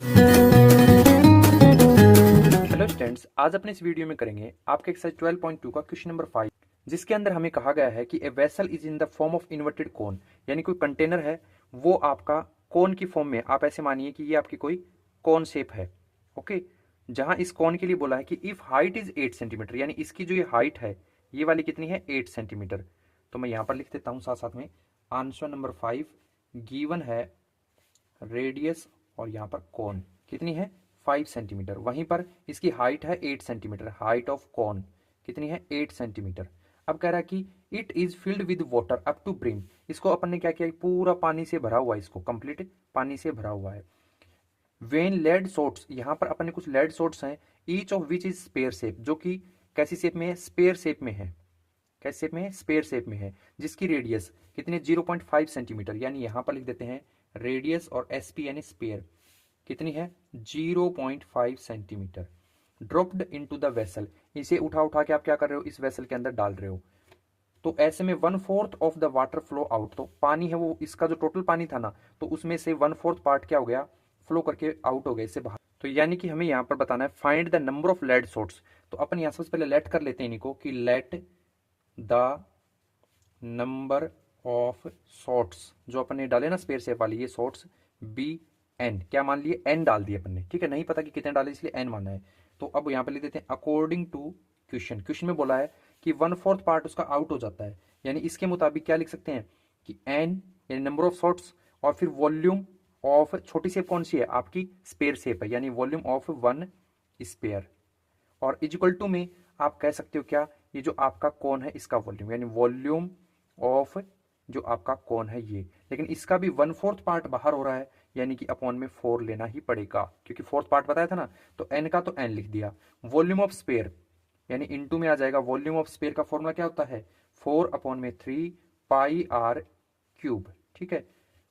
Hello students, आज अपने इस वीडियो में करेंगे आपके एक्सरसाइज 12.2 का क्वेश्चन नंबर 5, जिसके अंदर हमें कहा गया है कि a vessel is in the form of inverted कोन, यानी कोई कंटेनर है वो आपका कोन की फॉर्म में, आप ऐसे मानिए कि ये आपकी कोई कोन शेप है। ओके, जहां इस कोन के लिए बोला है कि इफ हाइट इज 8 सेंटीमीटर, यानी इसकी जो ये हाइट है ये वाली कितनी है 8 सेंटीमीटर। तो मैं यहां पर लिख देता हूं साथ साथ में आंसर नंबर 5 गिवन है रेडियस और यहाँ पर कोन कितनी है 5 सेंटीमीटर, वहीं पर इसकी हाइट है 8 सेंटीमीटर, हाइट ऑफ कोन कितनी है 8 सेंटीमीटर। अब कह रहा है कि it is filled with water up to brim, इसको अपन ने क्या किया पूरा पानी से भरा हुआ है, इसको कंप्लीट पानी से भरा हुआ है। वेन लेड सोट्स, यहाँ पर अपन ने कुछ लेड सोट्स हैं, each of which is sphere shape, जो कि कैसी शेप में है स्पेयर शेप में है, कैसे शेप में है स्पेयर शेप में है, जिसकी रेडियस कितनी 0.5 सेंटीमीटर, यानी यहां पर लिख देते हैं रेडियस और एसपी यानी स्पेयर कितनी है 0.5 centimetre. Dropped into the vessel, इसे उठा उठा के आप क्या कर रहे हो इस वेसल के अंदर डाल रहे हो। तो ऐसे में 1/4 of the water flow out, तो पानी है वो इसका जो टोटल पानी था ना, तो उसमें से 1/4 पार्ट क्या हो गया फ्लो करके आउट हो गया इससे बाहर। तो यानी कि हमें यहाँ पर बताना है find the number of lead shots. तो अपन यहाँ सबसे पहले लेट कर लेते हैं इनको कि let the number of shots, जो अपन ने डाले ना स्पेयर शेप वाली ये शॉट्स बी एन, क्या मान लिए एन डाल दिए अपन ने, ठीक है, नहीं पता कि कितने डाले इसलिए एन माना है। तो अब यहाँ पे लिख देते हैं अकॉर्डिंग टू क्वेश्चन, क्वेश्चन में बोला है कि 1/4 पार्ट उसका आउट हो जाता है, यानी इसके मुताबिक क्या लिख सकते हैं कि एन यानी नंबर ऑफ शॉट्स और फिर वॉल्यूम ऑफ, छोटी शेप कौन सी है आपकी स्पेयर शेप है, यानी वॉल्यूम ऑफ 1 स्पेयर, और इजिकल टू में आप कह सकते हो क्या ये जो आपका कौन है इसका वॉल्यूम, यानी वॉल्यूम ऑफ जो आपका कौन है ये, लेकिन इसका भी 1/4 पार्ट बाहर हो रहा है, यानी कि अपॉन में 4 लेना ही पड़ेगा, क्योंकि फोर्थ पार्ट बताया था ना, तो एन का तो एन लिख दिया। वॉल्यूम ऑफ स्पेयर यानी इनटू में आ जाएगा, वॉल्यूम ऑफ स्पेयर का फॉर्मूला क्या होता है 4/3 पाई आर क्यूब, ठीक है।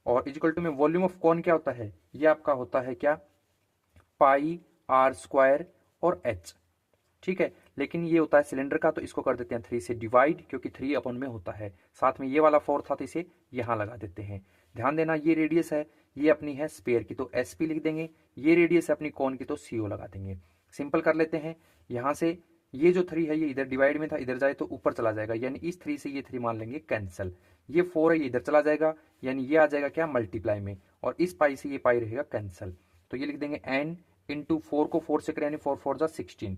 और इजिकल टू में वॉल्यूम ऑफ कौन क्या होता है, ये आपका होता है क्या पाई आर स्क्वायर और एच, ठीक है। लेकिन ये होता है सिलेंडर का, तो इसको कर देते हैं 3 से डिवाइड, क्योंकि 3 अपन में होता है, साथ में ये वाला 4 था तो इसे यहां लगा देते हैं। ध्यान देना ये रेडियस है ये अपनी है स्पेयर की तो एस पी लिख देंगे, ये रेडियस है अपनी कौन की तो सीओ लगा देंगे। सिंपल कर लेते हैं, यहां से ये जो 3 है ये इधर डिवाइड में था, इधर जाए तो ऊपर चला जाएगा, यानी इस 3 से ये 3 मान लेंगे कैंसिल। ये 4 है ये इधर चला जाएगा, यानी ये आ जाएगा क्या मल्टीप्लाई में, और इस पाई से ये पाई रहेगा कैंसिल। तो ये लिख देंगे एन इंटू 4 को 4 से करें यानी 4 4 जा 16।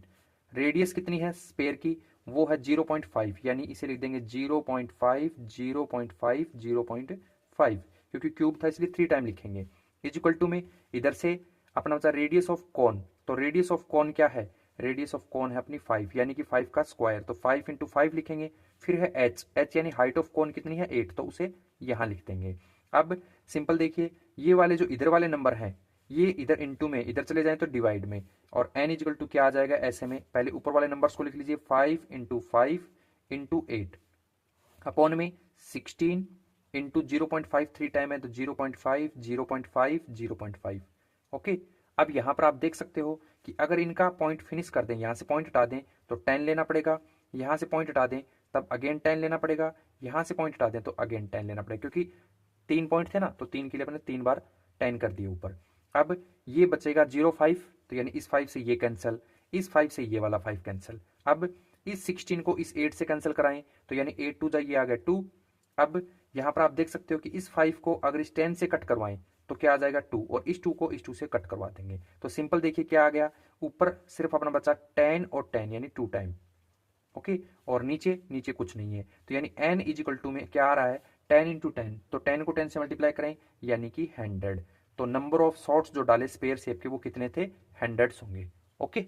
रेडियस कितनी है स्पेयर की वो है 0.5, यानी इसे लिख देंगे 0.5 0.5 0.5, क्योंकि क्यूब था इसलिए 3 टाइम लिखेंगे। इज इक्वल टू में इधर से अपना बचा रेडियस ऑफ कॉन, तो रेडियस ऑफ कॉन क्या है रेडियस ऑफ कॉन है अपनी 5, यानी कि 5 का स्क्वायर, तो 5 इंटू 5 लिखेंगे। फिर है एच, एच यानी हाइट ऑफ कॉन कितनी है 8, तो उसे यहां लिख देंगे। अब सिंपल देखिए ये वाले जो इधर वाले नंबर हैं ये इधर इंटू में इधर चले जाएं तो डिवाइड में, और n इजिकल टू क्या आ जाएगा ऐसे में, पहले ऊपर वाले नंबर्स को लिख लीजिए 5 इंटू 5 इंटू 8 अपॉन में 16 इंटू 0.5 3 टाइम है तो 0.5 0.5 0.5। ओके, अब यहां पर आप देख सकते हो कि अगर इनका पॉइंट फिनिश कर दें, यहां से पॉइंट हटा दें तो 10 लेना पड़ेगा, यहां से पॉइंट हटा दें तब अगेन 10 लेना पड़ेगा, यहां से पॉइंट हटा दें तो अगेन 10 लेना पड़ेगा, क्योंकि 3 पॉइंट थे ना तो 3 के लिए अपने 3 बार 10 कर दिए ऊपर। अब ये बचेगा 0.5, तो यानी इस 5 से ये कैंसिल, इस 5 से ये वाला 5 कैंसिल। अब इस 16 को इस 8 से कैंसिल कराएं तो यानी 8 2 जाइए आ गया 2। अब यहां पर आप देख सकते हो कि इस 5 को अगर इस 10 से कट करवाएं तो क्या आ जाएगा 2, और इस 2 को इस 2 से कट करवा देंगे, तो सिंपल देखिए क्या आ गया, ऊपर सिर्फ अपना बचा 10 और 10 यानी 2 टाइम। ओके, और नीचे नीचे कुछ नहीं है, तो यानी n इजिकल टू में क्या आ रहा है 10 इंटू 10, तो 10 को 10 से मल्टीप्लाई करें यानी कि 100। तो नंबर ऑफ शॉट्स जो डाले स्पेयर शेप के वो कितने थे 100 होंगे। ओके।